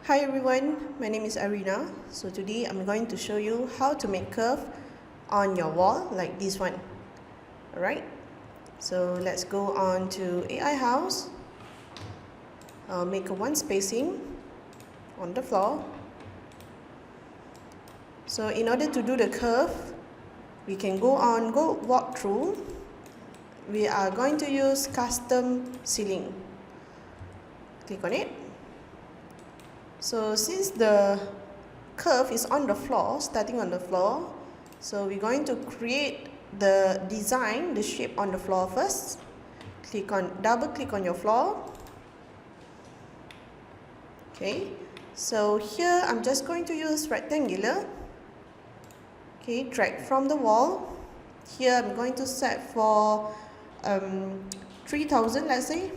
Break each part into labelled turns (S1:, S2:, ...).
S1: Hi everyone, my name is Arina. So today I'm going to show you how to make curve on your wall like this one. Alright, so let's go on to AiHouse. I'll make a one spacing on the floor. So in order to do the curve, we can go walk through. We are going to use custom ceiling. Click on it. So since the curve is on the floor, starting on the floor, so we're going to create the design, the shape on the floor first. Double click on your floor. Okay, so here I'm just going to use rectangular. Okay, drag from the wall. Here I'm going to set for 3000, let's say.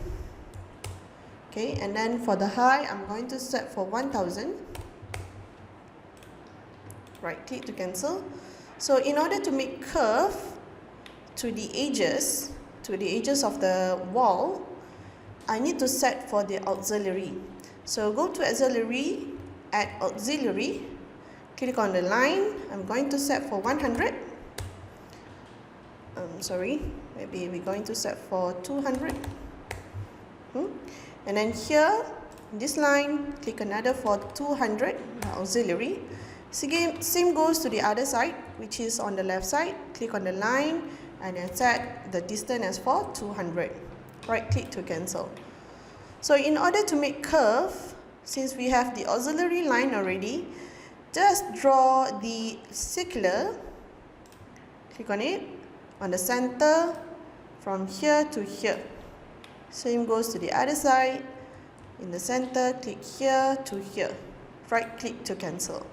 S1: Okay, and then for the height, I'm going to set for 1000. Right click to cancel. So in order to make curve to the edges of the wall, I need to set for the auxiliary. So go to auxiliary, add auxiliary, click on the line. I'm going to set for 100. Maybe we're going to set for 200. And then here, this line, click another for 200, auxiliary. Same goes to the other side, which is on the left side. Click on the line and then set the distance as for 200. Right click to cancel. So in order to make curve, since we have the auxiliary line already, just draw the circular, click on it, on the center, from here to here. Same goes to the other side. In the center, click here to here. Right click to cancel.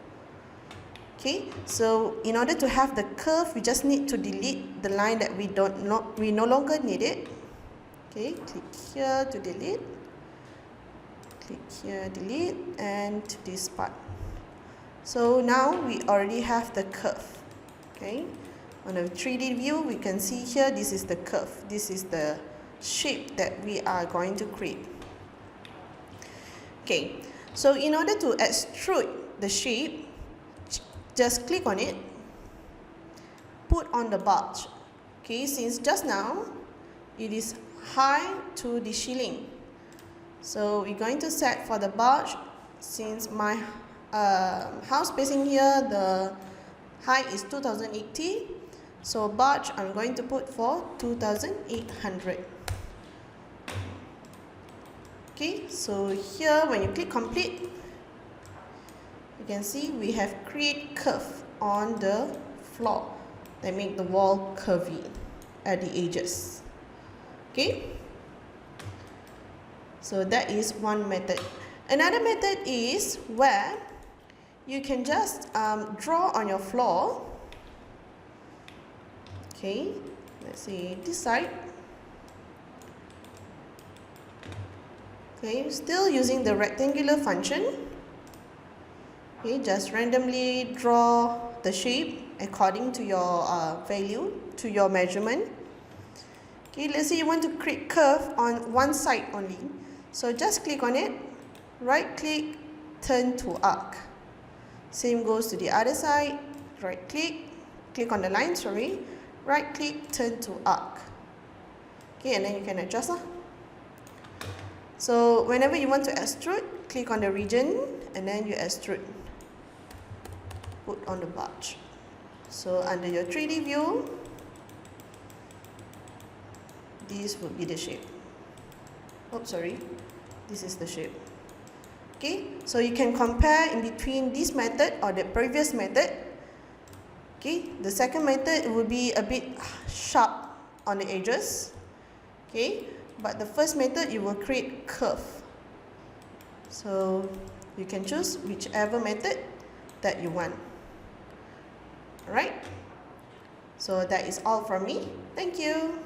S1: Okay, so in order to have the curve, we just need to delete the line that we no longer need it. Okay, click here to delete. Click here, delete, and this part. So now we already have the curve. Okay, on a 3D view, we can see here this is the curve. This is the shape that we are going to create. Okay, so in order to extrude the shape, just click on it, put on the bulge. Okay, since just now it is high to the ceiling, so we're going to set for the bulge. Since my house spacing here, the height is 2080, so bulge I'm going to put for 2800. Okay, so here when you click complete, you can see we have create curve on the floor that make the wall curvy at the edges. Okay, so that is one method. Another method is where you can just draw on your floor. Okay, let's see this side. Okay, still using the rectangular function. Okay, just randomly draw the shape according to your value, to your measurement. Okay, let's say you want to create curve on one side only. So just click on it, right click, turn to arc. Same goes to the other side, right click, click on the line, right click, turn to arc. Okay, and then you can adjust. So whenever you want to extrude, click on the region and then you extrude. Put on the bulge. So under your 3D view, this would be the shape. This is the shape. Okay, so you can compare in between this method or the previous method. Okay, the second method will be a bit sharp on the edges. Okay, but the first method you will create curve. So you can choose whichever method that you want. Alright, so that is all from me. Thank you.